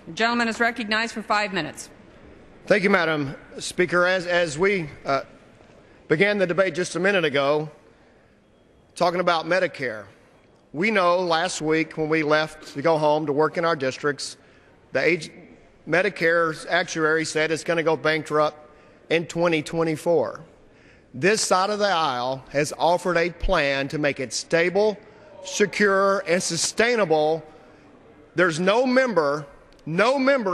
The gentleman is recognized for 5 minutes. Thank you, Madam Speaker. As we began the debate just a minute ago, talking about Medicare, we know last week when we left to go home to work in our districts, Medicare's actuary said it's going to go bankrupt in 2024. This side of the aisle has offered a plan to make it stable, secure, and sustainable. There's no member,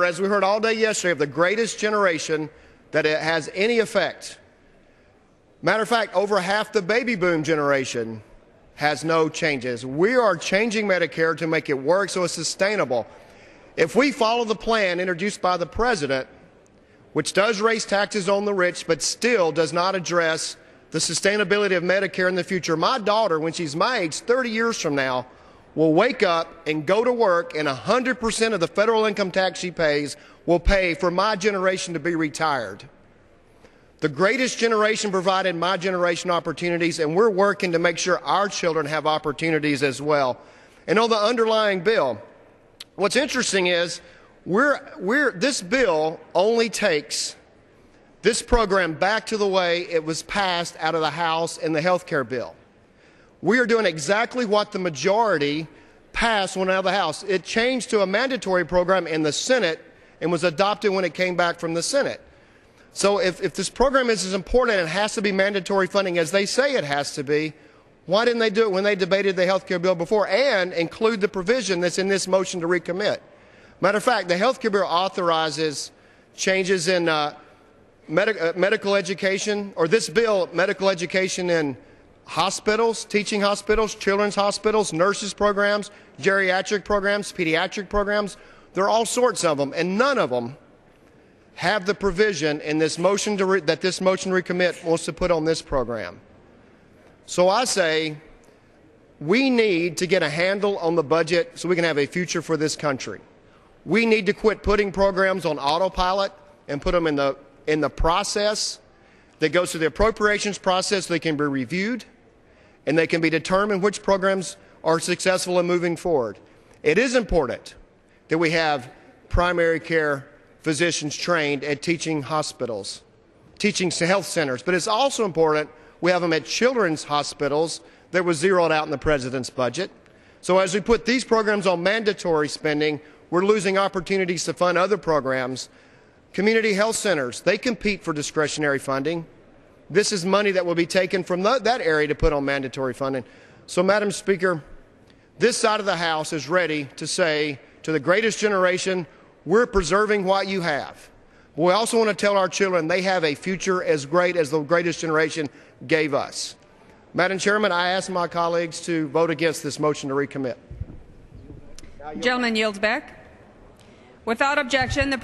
as we heard all day yesterday, of the greatest generation that it has any effect. Matter of fact, over half the baby boom generation has no changes. We are changing Medicare to make it work so it's sustainable. If we follow the plan introduced by the President, which does raise taxes on the rich but still does not address the sustainability of Medicare in the future, my daughter, when she's my age, 30 years from now, will wake up and go to work, and 100% of the federal income tax she pays will pay for my generation to be retired. The greatest generation provided my generation opportunities, and we're working to make sure our children have opportunities as well. And on the underlying bill, what's interesting is this bill only takes this program back to the way it was passed out of the House in the health care bill. We are doing exactly what the majority passed when out of the House. It changed to a mandatory program in the Senate and was adopted when it came back from the Senate. So if this program is as important and it has to be mandatory funding as they say it has to be, why didn't they do it when they debated the health care bill before and include the provision that's in this motion to recommit? Matter of fact, the health care bill authorizes changes in medical education, or this bill, medical education in hospitals, teaching hospitals, children's hospitals, nurses programs, geriatric programs, pediatric programs. There are all sorts of them, and none of them have the provision in this motion that this motion to recommit wants to put on this program. So I say we need to get a handle on the budget so we can have a future for this country. We need to quit putting programs on autopilot and put them in the process that goes through the appropriations process so they can be reviewed and they can be determined which programs are successful in moving forward. It is important that we have primary care physicians trained at teaching hospitals, teaching health centers, but it's also important we have them at children's hospitals that was zeroed out in the President's budget. So as we put these programs on mandatory spending, we're losing opportunities to fund other programs. Community health centers, they compete for discretionary funding. This is money that will be taken from that area to put on mandatory funding. So, Madam Speaker, this side of the House is ready to say to the greatest generation, we're preserving what you have. But we also want to tell our children they have a future as great as the greatest generation gave us. Madam Chairman, I ask my colleagues to vote against this motion to recommit. The gentleman yields back. Without objection, the